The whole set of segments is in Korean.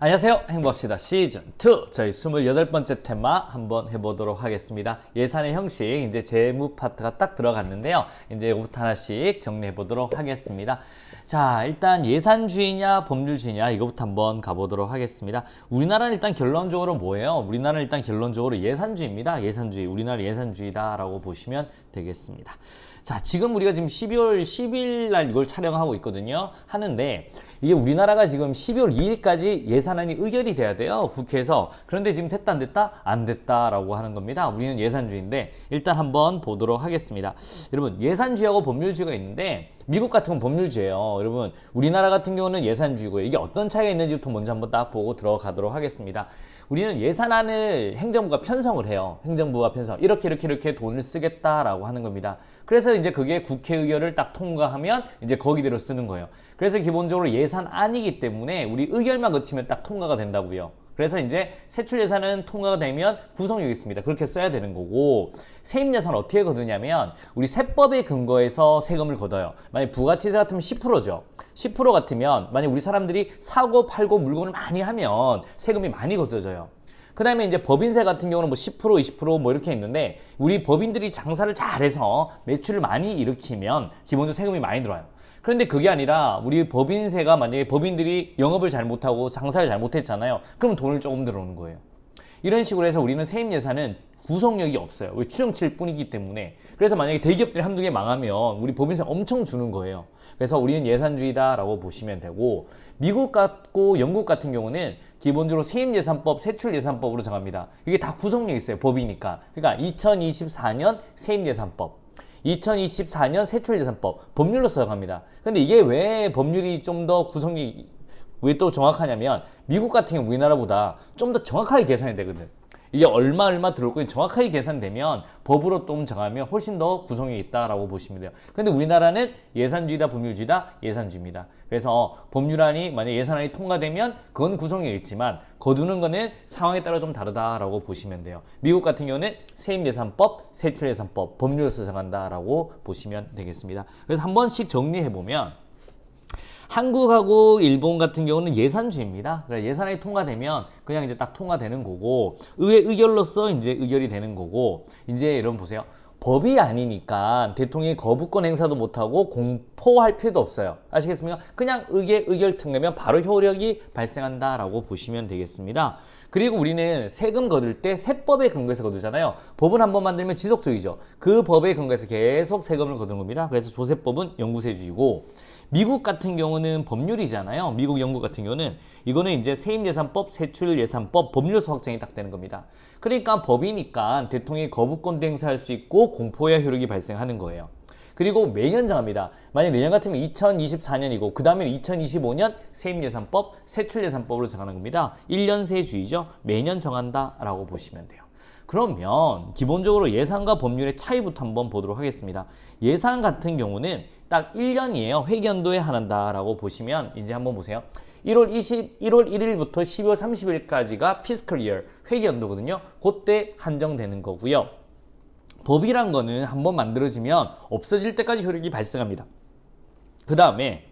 안녕하세요. 행복합시다. 시즌2 저희 28번째 테마 한번 해보도록 하겠습니다. 예산의 형식, 이제 재무 파트가 딱 들어갔는데요. 이제 이거부터 하나씩 정리해 보도록 하겠습니다. 자, 일단 예산주의냐 법률주의냐 이거부터 한번 가보도록 하겠습니다. 우리나라는 일단 결론적으로 뭐예요? 우리나라는 일단 결론적으로 예산주의입니다. 예산주의, 우리나라 예산주의다라고 보시면 되겠습니다. 자, 지금 우리가 지금 12월 10일 날 이걸 촬영하고 있거든요. 하는데 이게 우리나라가 지금 12월 2일까지 예산안이 의결이 돼야 돼요. 국회에서. 그런데 지금 됐다 안 됐다? 안 됐다라고 하는 겁니다. 우리는 예산주의인데 일단 한번 보도록 하겠습니다. 여러분, 예산주의하고 법률주의가 있는데 미국 같은 건 법률주의예요. 여러분, 우리나라 같은 경우는 예산주의고요. 이게 어떤 차이가 있는지부터 먼저 한번 딱 보고 들어가도록 하겠습니다. 우리는 예산안을 행정부가 편성을 해요. 행정부가 편성. 이렇게 돈을 쓰겠다라고 하는 겁니다. 그래서 이제 그게 국회 의결을 딱 통과하면 이제 거기대로 쓰는 거예요. 그래서 기본적으로 예산안이기 때문에 우리 의결만 거치면 딱 통과가 된다고요. 그래서 이제 세출 예산은 통과가 되면 구성력이 있습니다. 그렇게 써야 되는 거고, 세입 예산은 어떻게 거두냐면 우리 세법에 근거해서 세금을 걷어요. 만약 부가치세 같으면 10%죠. 10% 같으면 만약 우리 사람들이 사고 팔고 물건을 많이 하면 세금이 많이 걷어져요. 그 다음에 이제 법인세 같은 경우는 뭐 10%, 20% 이렇게 있는데 우리 법인들이 장사를 잘해서 매출을 많이 일으키면 기본적으로 세금이 많이 들어와요. 그런데 그게 아니라 우리 법인세가 만약에 법인들이 영업을 잘 못하고 장사를 잘 못했잖아요. 그럼 돈을 조금 들어오는 거예요. 이런 식으로 해서 우리는 세입 예산은 구성력이 없어요. 왜? 추정치일 뿐이기 때문에. 그래서 만약에 대기업들이 한두 개 망하면 우리 법인세 엄청 주는 거예요. 그래서 우리는 예산주의다라고 보시면 되고, 미국 같고 영국 같은 경우는 기본적으로 세입예산법, 세출예산법으로 정합니다. 이게 다 구성력이 있어요. 법이니까. 그러니까 2024년 세입예산법, 2024년 세출예산법, 법률로 써갑니다. 근데 이게 왜 법률이 좀 더 구성이 왜 또 정확하냐면 미국 같은 경우 우리나라보다 좀 더 정확하게 계산이 되거든. 이게 얼마 들어올 거니 정확하게 계산되면 법으로 좀 정하면 훨씬 더 구성이 있다라고 보시면 돼요. 근데 우리나라는 예산주의다 법률주의다 예산주의입니다. 그래서 법률안이 만약 예산안이 통과되면 그건 구성이 있지만 거두는 거는 상황에 따라 좀 다르다라고 보시면 돼요. 미국 같은 경우는 세입예산법, 세출예산법, 법률로서 정한다라고 보시면 되겠습니다. 그래서 한 번씩 정리해 보면 한국하고 일본 같은 경우는 예산주의입니다. 그래서 예산안이 통과되면 그냥 이제 딱 통과되는 거고, 의회 의결로서 이제 의결이 되는 거고, 이제 여러분 보세요. 법이 아니니까 대통령이 거부권 행사도 못하고 공포할 필요도 없어요. 아시겠습니까? 그냥 의결 통과면 바로 효력이 발생한다라고 보시면 되겠습니다. 그리고 우리는 세금 거둘 때 세법에 근거해서 거두잖아요. 법은 한번 만들면 지속적이죠. 그 법에 근거해서 계속 세금을 거두는 겁니다. 그래서 조세법은 영구세주의고, 미국 같은 경우는 법률이잖아요. 미국, 영국 같은 경우는 이거는 이제 세입예산법, 세출예산법, 법률로서 확정이 딱 되는 겁니다. 그러니까 법이니까 대통령이 거부권도 행사할 수 있고 공포의 효력이 발생하는 거예요. 그리고 매년 정합니다. 만약 내년 같으면 2024년이고 그 다음에 2025년 세입예산법, 세출예산법으로 정하는 겁니다. 1년세주의죠. 매년 정한다라고 보시면 돼요. 그러면 기본적으로 예산과 법률의 차이부터 한번 보도록 하겠습니다. 예산 같은 경우는 딱 1년이에요. 회계연도에 한다라고 보시면 이제 한번 보세요. 1월 1일부터 12월 30일까지가 fiscal year, 회계연도거든요. 그때 한정되는 거고요. 법이란 거는 한번 만들어지면 없어질 때까지 효력이 발생합니다. 그 다음에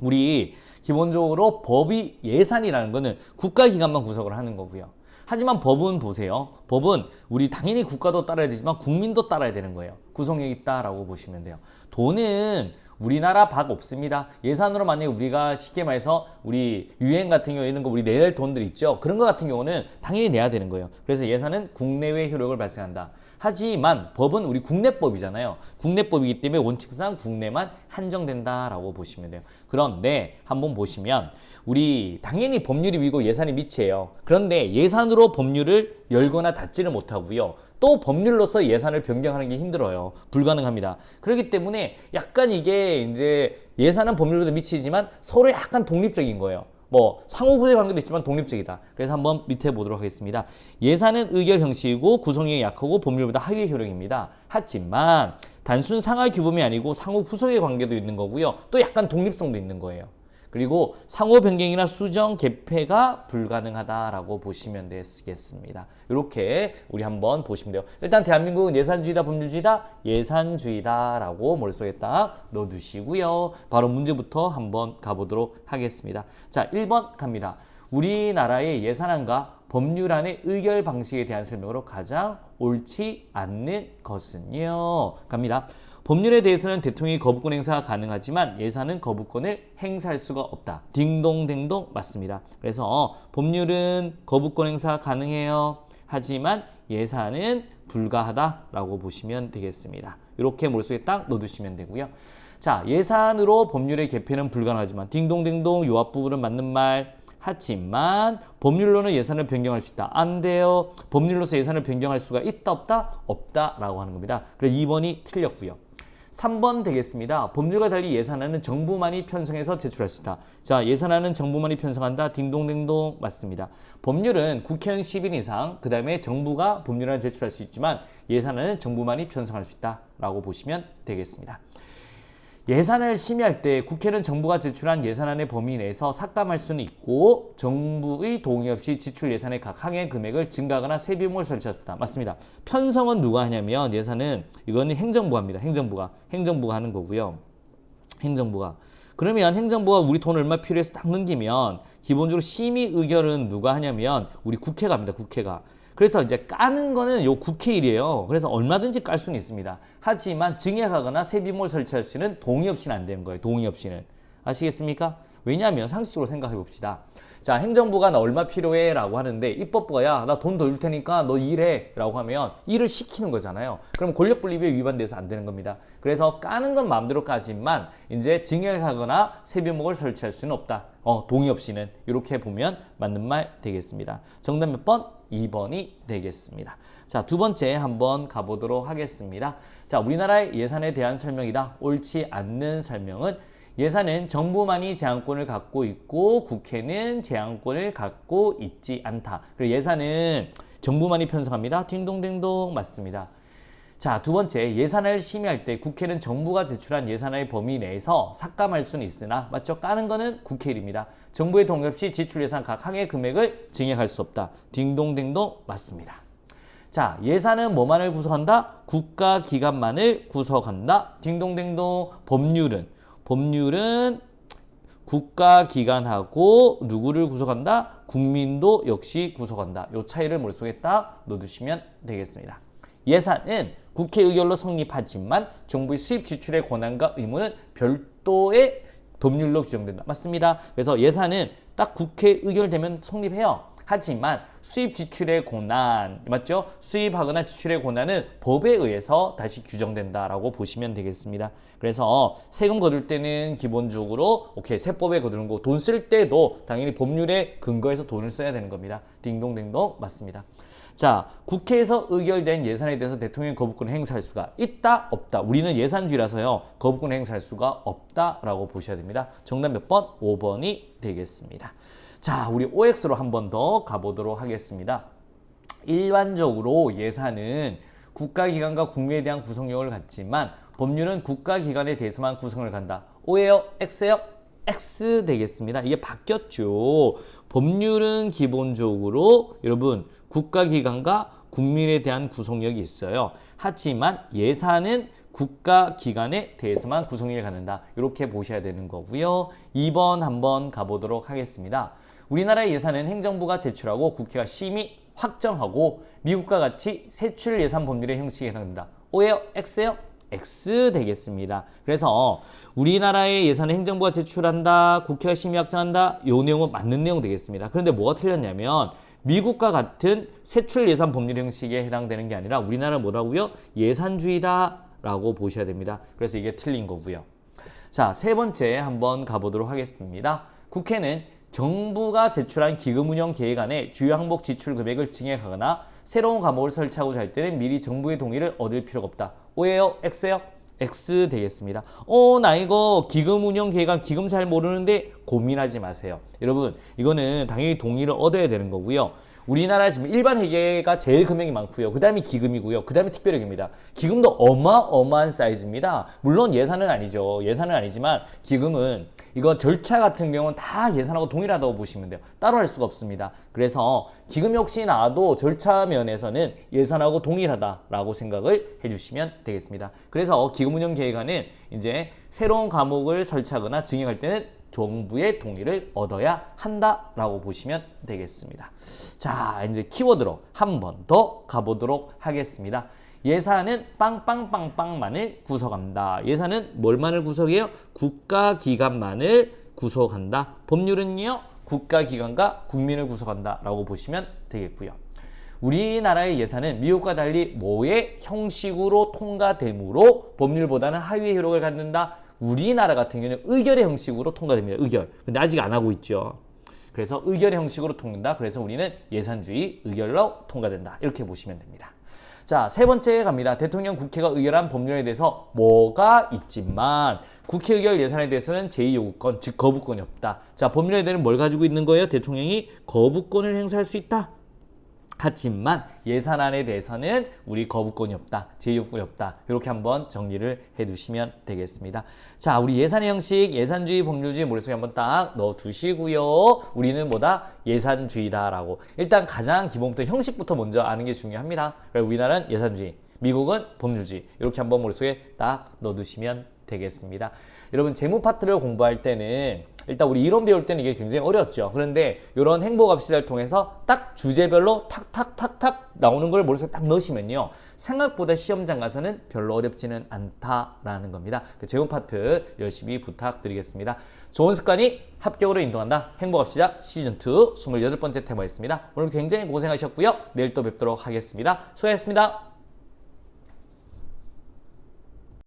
우리 기본적으로 법이 예산이라는 거는 국가기관만 구성을 하는 거고요. 하지만 법은 보세요. 법은 우리 당연히 국가도 따라야 되지만 국민도 따라야 되는 거예요. 구성력 있다라고 보시면 돼요. 돈은 우리나라 박 없습니다. 예산으로 만약에 우리가 쉽게 말해서 우리 유엔 같은 경우에 있는 거 우리 내야 될 돈들 있죠. 그런 거 같은 경우는 당연히 내야 되는 거예요. 그래서 예산은 국내외 효력을 발생한다. 하지만 법은 우리 국내법이잖아요. 국내법이기 때문에 원칙상 국내만 한정된다라고 보시면 돼요. 그런데 한번 보시면 우리 당연히 법률이 위고 예산이 밑이에요. 그런데 예산으로 법률을 열거나 닫지를 못하고요. 또 법률로서 예산을 변경하는 게 힘들어요. 불가능합니다. 그렇기 때문에 약간 이게 이제 예산은 법률보다 밑이지만 서로 약간 독립적인 거예요. 뭐 상호부의 관계도 있지만 독립적이다. 그래서 한번 밑에 보도록 하겠습니다. 예산은 의결 형식이고 구성력이 약하고 법률보다 하위 효력입니다. 하지만 단순 상하 규범이 아니고 상호 후속의 관계도 있는 거고요. 또 약간 독립성도 있는 거예요. 그리고 상호 변경이나 수정, 개폐가 불가능하다라고 보시면 되겠습니다. 이렇게 우리 한번 보시면 돼요. 일단 대한민국은 예산주의다, 법률주의다, 예산주의다라고 머릿속에 딱 넣어두시고요. 바로 문제부터 한번 가보도록 하겠습니다. 자, 1번 갑니다. 우리나라의 예산안과 법률안의 의결 방식에 대한 설명으로 가장 옳지 않는 것은요. 갑니다. 법률에 대해서는 대통령이 거부권 행사가 가능하지만 예산은 거부권을 행사할 수가 없다. 딩동댕동 맞습니다. 그래서 법률은 거부권 행사 가능해요. 하지만 예산은 불가하다라고 보시면 되겠습니다. 이렇게 머릿속에 딱 넣어두시면 되고요. 자, 예산으로 법률의 개편은 불가능하지만 딩동댕동 요 앞부분은 맞는 말. 하지만 법률로는 예산을 변경할 수 있다. 안 돼요. 법률로서 예산을 변경할 수가 있다 없다? 없다라고 하는 겁니다. 그래서 2번이 틀렸고요. 3번 되겠습니다. 법률과 달리 예산안은 정부만이 편성해서 제출할 수 있다. 자, 예산안은 정부만이 편성한다. 딩동댕동 맞습니다. 법률은 국회의원 10인 이상, 그 다음에 정부가 법률안을 제출할 수 있지만 예산안은 정부만이 편성할 수 있다라고 보시면 되겠습니다. 예산을 심의할 때 국회는 정부가 제출한 예산안의 범위 내에서 삭감할 수는 있고 정부의 동의 없이 지출 예산의 각 항의 금액을 증가하거나 세비용을 설치할 수 있다. 맞습니다. 편성은 누가 하냐면 예산은 이거는 행정부가 합니다. 행정부가 하는 거고요. 행정부가. 그러면 행정부가 우리 돈 얼마 필요해서 딱 넘기면 기본적으로 심의 의결은 누가 하냐면 우리 국회가 합니다. 국회가. 그래서 이제 까는 거는 요 국회 일이에요. 그래서 얼마든지 깔 수는 있습니다. 하지만 증액하거나 세비용을 설치할 수는 동의 없이는 안 되는 거예요. 동의 없이는. 아시겠습니까? 왜냐하면 상식적으로 생각해 봅시다. 자, 행정부가 나 얼마 필요해 라고 하는데 입법부가 야, 나 돈 더 줄 테니까 너 일해 라고 하면 일을 시키는 거잖아요. 그럼 권력분립에 위반돼서 안 되는 겁니다. 그래서 까는 건 마음대로 까지만 이제 증액하거나 세비용을 설치할 수는 없다. 동의 없이는. 이렇게 보면 맞는 말 되겠습니다. 정답 몇 번? 2번이 되겠습니다. 자, 두 번째 한번 가보도록 하겠습니다. 자, 우리나라의 예산에 대한 설명이다. 옳지 않는 설명은 예산은 정부만이 제한권을 갖고 있고 국회는 제한권을 갖고 있지 않다. 그리고 예산은 정부만이 편성합니다. 딩동댕동 맞습니다. 자, 두 번째, 예산을 심의할 때 국회는 정부가 제출한 예산의 범위 내에서 삭감할 수는 있으나 맞죠? 까는 거는 국회 일입니다. 정부의 동의 없이 지출 예산 각 항의 금액을 증액할 수 없다. 딩동댕동 맞습니다. 자, 예산은 뭐만을 구성한다? 국가기관만을 구성한다. 딩동댕동. 법률은 국가기관하고 누구를 구성한다? 국민도 역시 구성한다. 이 차이를 머릿속에 딱 넣어두시면 되겠습니다. 예산은 국회 의결로 성립하지만 정부의 수입 지출의 권한과 의무는 별도의 법률로 규정된다. 맞습니다. 그래서 예산은 딱 국회 의결되면 성립해요. 하지만 수입 지출의 권한, 맞죠? 수입하거나 지출의 권한은 법에 의해서 다시 규정된다라고 보시면 되겠습니다. 그래서 세금 거둘 때는 기본적으로 세법에 거두는 거, 돈 쓸 때도 당연히 법률에 근거해서 돈을 써야 되는 겁니다. 딩동댕동 맞습니다. 자, 국회에서 의결된 예산에 대해서 대통령이 거부권을 행사할 수가 있다, 없다. 우리는 예산주의라서요. 거부권을 행사할 수가 없다라고 보셔야 됩니다. 정답 몇 번? 5번이 되겠습니다. 자, 우리 OX로 한 번 더 가보도록 하겠습니다. 일반적으로 예산은 국가기관과 국민에 대한 구성력을 갖지만 법률은 국가기관에 대해서만 구성을 간다. O예요? X예요? X 되겠습니다. 이게 바뀌었죠. 법률은 기본적으로 여러분 국가기관과 국민에 대한 구성력이 있어요. 하지만 예산은 국가기관에 대해서만 구성력을 갖는다. 이렇게 보셔야 되는 거고요. 2번 한번 가보도록 하겠습니다. 우리나라의 예산은 행정부가 제출하고 국회가 심의 확정하고 미국과 같이 세출 예산 법률의 형식에 해당된다. O예요? X예요? X 되겠습니다. 그래서 우리나라의 예산을 행정부가 제출한다, 국회가 심의 확정한다, 이 내용은 맞는 내용 되겠습니다. 그런데 뭐가 틀렸냐면 미국과 같은 세출 예산 법률 형식에 해당되는 게 아니라 우리나라는 뭐라고요? 예산주의다 라고 보셔야 됩니다. 그래서 이게 틀린 거고요. 자, 세 번째 한번 가보도록 하겠습니다. 국회는 정부가 제출한 기금운영 계획안에 주요 항목 지출 금액을 증액하거나 새로운 과목을 설치하고자 할 때는 미리 정부의 동의를 얻을 필요가 없다. O예요? X예요? X 되겠습니다. 나 이거 기금운영 계획안 기금 잘 모르는데 고민하지 마세요. 여러분, 이거는 당연히 동의를 얻어야 되는 거고요. 우리나라 지금 일반 회계가 제일 금액이 많고요. 그 다음이 기금이고요. 그 다음에 특별회계입니다. 기금도 어마어마한 사이즈입니다. 물론 예산은 아니죠. 예산은 아니지만 기금은 이거 절차 같은 경우는 다 예산하고 동일하다고 보시면 돼요. 따로 할 수가 없습니다. 그래서 기금 역시 나와도 절차 면에서는 예산하고 동일하다라고 생각을 해주시면 되겠습니다. 그래서 기금운영 계획안은 이제 새로운 과목을 설치하거나 증액할 때는 정부의 동의를 얻어야 한다라고 보시면 되겠습니다. 자, 이제 키워드로 한 번 더 가보도록 하겠습니다. 예산은 빵빵빵빵만을 구성한다. 예산은 뭘만을 구성해요? 국가기관만을 구성한다. 법률은요, 국가기관과 국민을 구성한다 라고 보시면 되겠고요. 우리나라의 예산은 미국과 달리 뭐의 형식으로 통과되므로 법률보다는 하위의 효력을 갖는다. 우리나라 같은 경우는 의결의 형식으로 통과됩니다. 의결. 근데 아직 안 하고 있죠. 그래서 의결의 형식으로 통과된다. 그래서 우리는 예산주의 의결로 통과된다. 이렇게 보시면 됩니다. 자, 세 번째 갑니다. 대통령 국회가 의결한 법률에 대해서 뭐가 있지만 국회 의결 예산에 대해서는 제2요구권, 즉 거부권이 없다. 자, 법률에 대해서는 뭘 가지고 있는 거예요? 대통령이 거부권을 행사할 수 있다. 하지만 예산안에 대해서는 우리 거부권이 없다, 제2요구권이 없다. 이렇게 한번 정리를 해두시면 되겠습니다. 자, 우리 예산의 형식, 예산주의, 법률주의 머릿속에 한번 딱 넣어두시고요. 우리는 뭐다? 예산주의다라고. 일단 가장 기본부터 형식부터 먼저 아는 게 중요합니다. 우리나라는 예산주의, 미국은 법률주의. 이렇게 한번 머릿속에 딱 넣어두시면 되겠습니다. 여러분, 재무 파트를 공부할 때는 일단 우리 이론 배울 때는 이게 굉장히 어렵죠. 그런데 이런 행복합시다를 통해서 딱 주제별로 탁탁탁탁 나오는 걸 머릿속에 딱 넣으시면요, 생각보다 시험장 가서는 별로 어렵지는 않다라는 겁니다. 재무 파트 열심히 부탁드리겠습니다. 좋은 습관이 합격으로 인도한다. 행복합시다 시즌2 28번째 테마였습니다. 오늘 굉장히 고생하셨고요. 내일 또 뵙도록 하겠습니다. 수고하셨습니다.